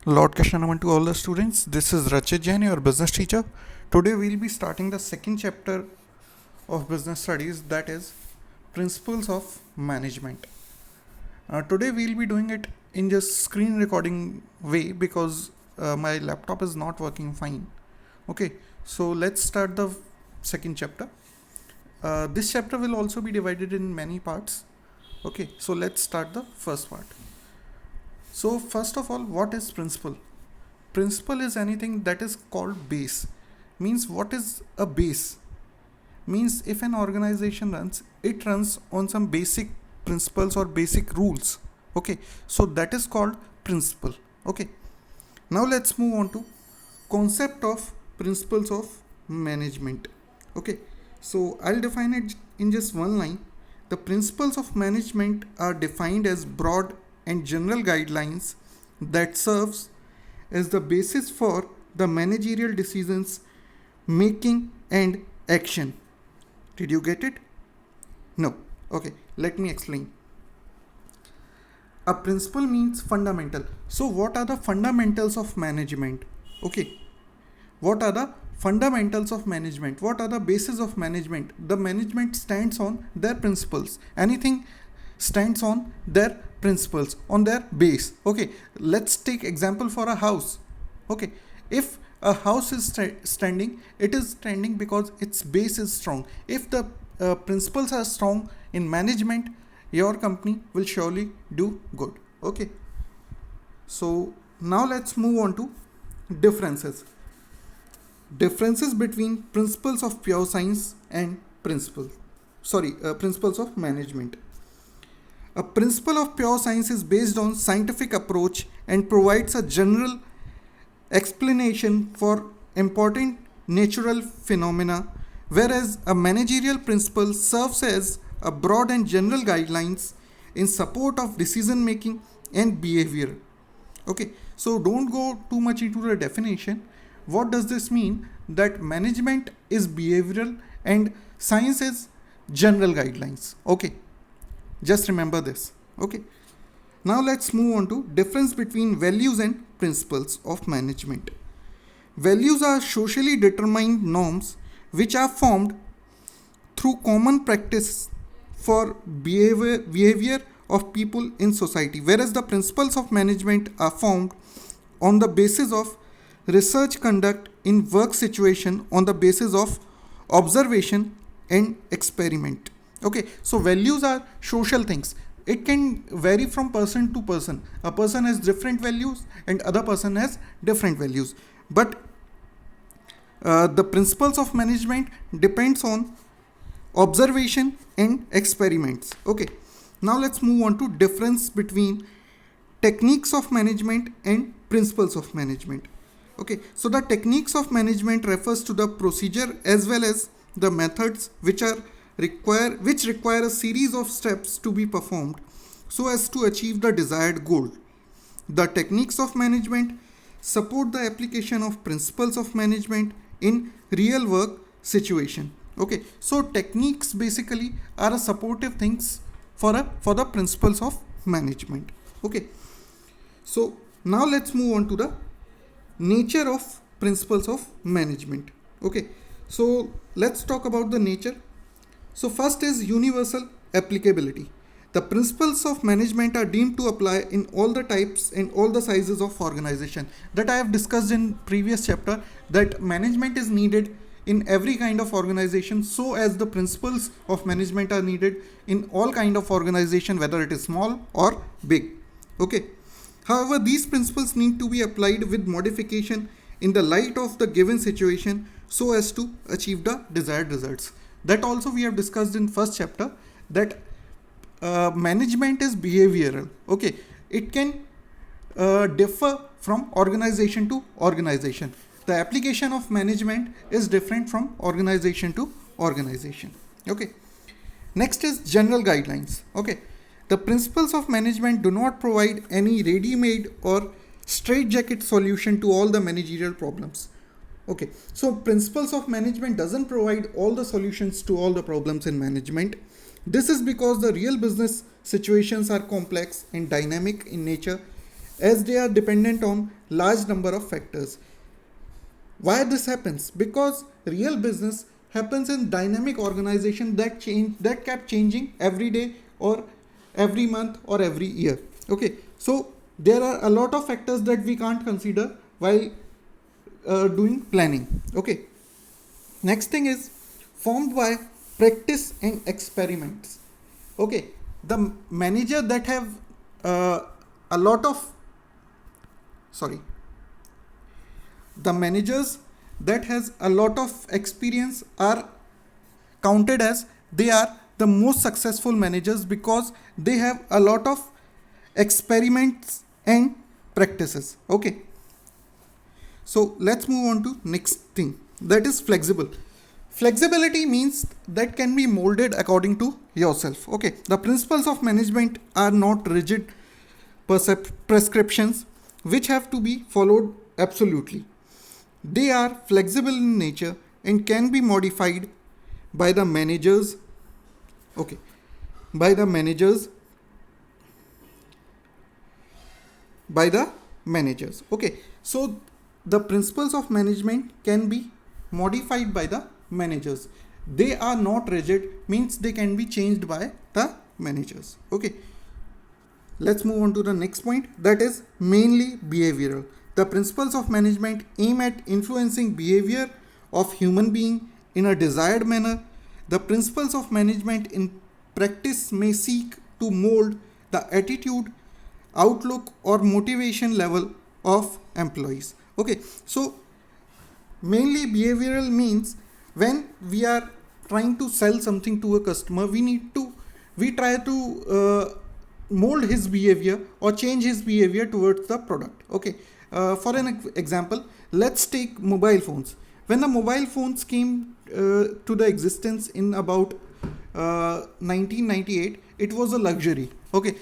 Lord Krishna to all the students. This is Rachit Jain, your business teacher. Today we'll be starting the second chapter of business studies, that is principles of management. Today we'll be doing it in just screen recording way because my laptop is not working fine. Okay, so let's start the second chapter. This chapter will also be divided in many parts. Okay, so let's start the first part. So first of all, what is principle? Principle is anything that is called base. Means what is a base? Means if an organization runs, it runs on some basic principles or basic rules. Okay, so that is called principle. Okay, now let's move on to concept of principles of management. Okay, so I'll define it in just one line. The principles of management are defined as broad and general guidelines that serves as the basis for the managerial decisions making and action. Did you get it? No. Okay, let me explain. A principle means fundamental. So what are the fundamentals of management? Okay, what are the fundamentals of management? What are the basis of management? The management stands on their principles. Anything stands on their principles, on their base. Okay, let's take example for a house. Okay, if a house is standing, it is standing because its base is strong. If the principles are strong in management, your company will surely do good. Okay, so now let's move on to differences between principles of pure science and principles of management. A principle of pure science is based on scientific approach and provides a general explanation for important natural phenomena, whereas a managerial principle serves as a broad and general guidelines in support of decision making and behavior. Okay, so don't go too much into the definition. What does this mean? That management is behavioral and science is general guidelines. Okay, just remember this. Okay, now let's move on to difference between values and principles of management. Values are socially determined norms which are formed through common practice for behavior of people in society, whereas the principles of management are formed on the basis of research conduct in work situation, on the basis of observation and experiment. Okay, so values are social things. It can vary from person to person. A person has different values and other person has different values, but the principles of management depends on observation and experiments. Okay, now let's move on to difference between techniques of management and principles of management. Okay, so the techniques of management refers to the procedure as well as the methods which require a series of steps to be performed so as to achieve the desired goal. The techniques of management support the application of principles of management in real work situation. Okay, so techniques basically are a supportive things for the principles of management. Okay, so now let's move on to the nature of principles of management. Okay, so let's talk about the nature. So first is universal applicability. The principles of management are deemed to apply in all the types and all the sizes of organization. That I have discussed in previous chapter, that management is needed in every kind of organization, so as the principles of management are needed in all kind of organization, whether it is small or big. Okay, however, these principles need to be applied with modification in the light of the given situation so as to achieve the desired results. That also we have discussed in first chapter, that management is behavioral. Okay, it can differ from organization to organization. The application of management is different from organization to organization. Okay, next is general guidelines. Okay, the principles of management do not provide any ready-made or straitjacket solution to all the managerial problems. Okay, so principles of management doesn't provide all the solutions to all the problems in management. This is because the real business situations are complex and dynamic in nature, as they are dependent on large number of factors. Why this happens? Because real business happens in dynamic organization that kept changing every day or every month or every year. Okay, so there are a lot of factors that we can't consider while doing planning. Okay, next thing is formed by practice and experiments. Okay, the manager that have a lot of sorry the managers that has a lot of experience are counted as they are the most successful managers because they have a lot of experiments and practices. Okay, so let's move on to next thing, that is flexible. Flexibility means that can be molded according to yourself. Okay, the principles of management are not rigid prescriptions which have to be followed absolutely. They are flexible in nature and can be modified by the managers. Okay, by the managers. Okay, so the principles of management can be modified by the managers. They are not rigid, means they can be changed by the managers. Okay, let's move on to the next point, that is mainly behavioral. The principles of management aim at influencing behavior of human being in a desired manner. The principles of management in practice may seek to mold the attitude, outlook or motivation level of employees. Okay, so mainly behavioral means when we are trying to sell something to a customer, we try to mold his behavior or change his behavior towards the product. Okay, for an example, let's take mobile phones. When the mobile phones came to the existence in about 1998, it was a luxury. Okay,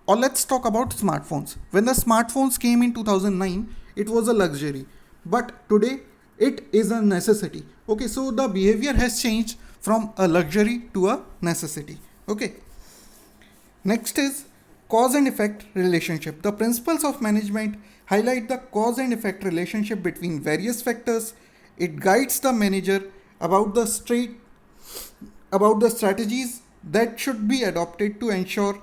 or let's talk about smartphones. When the smartphones came in 2009, it was a luxury, but today it is a necessity. Okay, so the behavior has changed from a luxury to a necessity. Okay, next is cause and effect relationship. The principles of management highlight the cause and effect relationship between various factors. It guides the manager about the strategies that should be adopted to ensure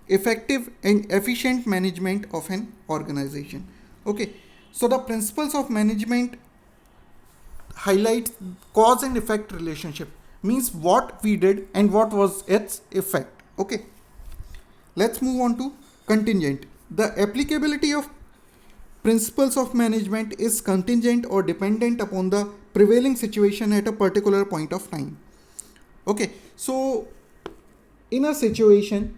effective and efficient management of an organization. Okay, so the principles of management highlight cause and effect relationship, means what we did and what was its effect. Okay, let's move on to contingent. The applicability of principles of management is contingent or dependent upon the prevailing situation at a particular point of time. Okay, so in a situation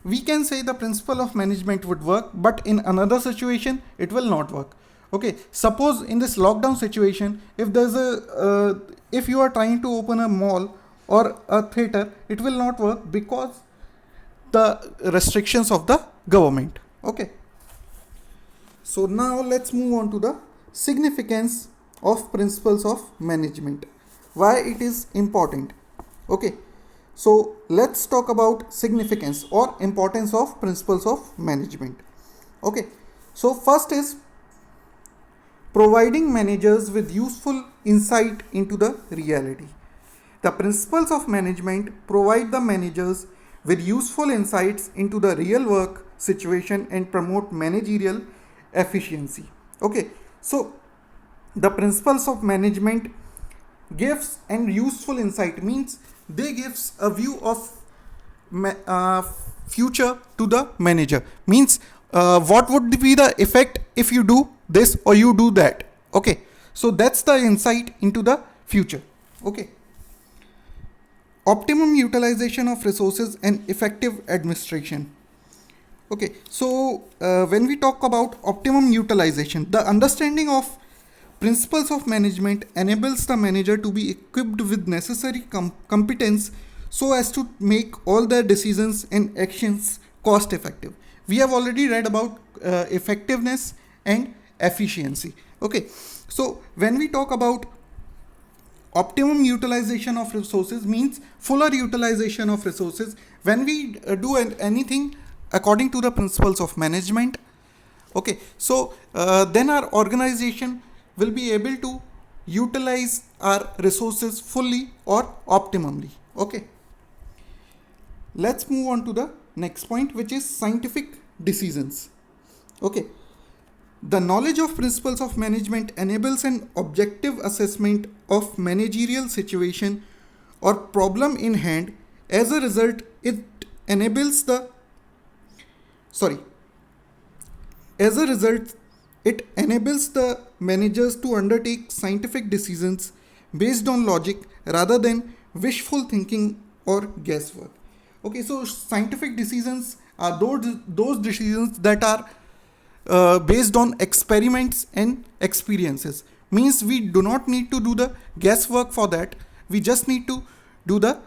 we can say the principle of management would work, but in another situation it will not work. Okay, suppose in this lockdown situation, if you are trying to open a mall or a theater, it will not work because the restrictions of the government. Okay, so now let's move on to the significance of principles of management, why it is important. Okay, so let's talk about significance or importance of principles of management. Okay, so first is providing managers with useful insight into the reality. The principles of management provide the managers with useful insights into the real work situation and promote managerial efficiency. Okay, so the principles of management gives and useful insight means they gives a view of future to the manager, means what would be the effect if you do this or you do that. Okay, so that's the insight into the future. Okay, optimum utilization of resources and effective administration. Okay, so when we talk about optimum utilization, the understanding of principles of management enables the manager to be equipped with necessary competence so as to make all their decisions and actions cost effective. We have already read about effectiveness and efficiency. Okay, so when we talk about optimum utilization of resources means fuller utilization of resources. When we do anything according to the principles of management, Okay, so then our organization will be able to utilize our resources fully or optimally. Okay, let's move on to the next point, which is scientific decisions. Okay, the knowledge of principles of management enables an objective assessment of managerial situation or problem in hand. As a result, it enables the sorry as a result it enables the managers to undertake scientific decisions based on logic rather than wishful thinking or guesswork. Okay, so scientific decisions are those decisions that are based on experiments and experiences. Means we do not need to do the guesswork for that. We just need to do the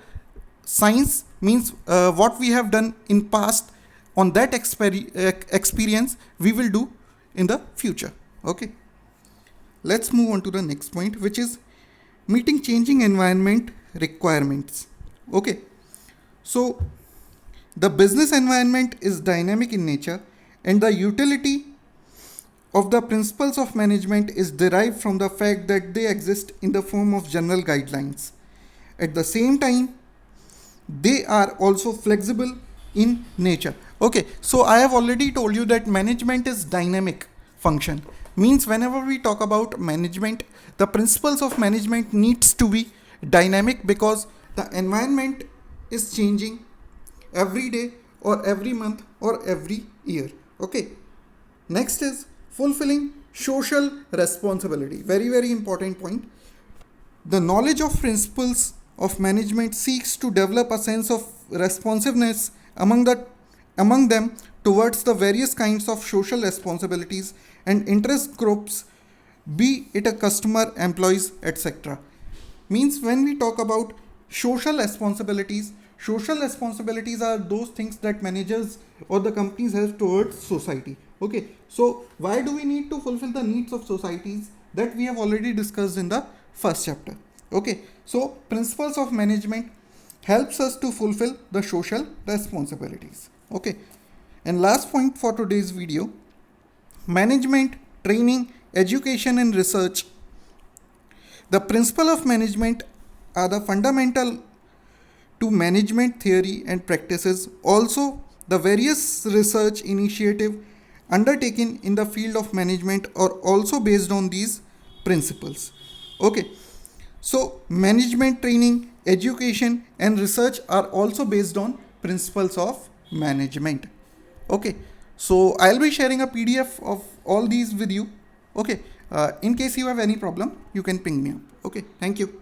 science, means what we have done in past, on that experience we will do in the future. Okay, let's move on to the next point, which is meeting changing environment requirements. Okay, so the business environment is dynamic in nature, and the utility of the principles of management is derived from the fact that they exist in the form of general guidelines. At the same time, they are also flexible in nature. Okay, so I have already told you that management is dynamic function. Means whenever we talk about management, the principles of management needs to be dynamic, because the environment is changing every day or every month or every year. Okay, next is fulfilling social responsibility. Very, very important point. The knowledge of principles of management seeks to develop a sense of responsiveness among them towards the various kinds of social responsibilities and interest groups, be it a customer, employees, etc. Means when we talk about social responsibilities are those things that managers or the companies have towards society. Okay, so why do we need to fulfill the needs of societies? That we have already discussed in the first chapter. Okay, so principles of management helps us to fulfill the social responsibilities. Okay, and last point for today's video: management, training, education and research. The principle of management are the fundamental to management theory and practices. Also, the various research initiative undertaken in the field of management are also based on these principles. Okay, so management, training, education and research are also based on principles of management. Okay, so I'll be sharing a PDF of all these with you. Okay, in case you have any problem, you can ping me up. Okay, thank you.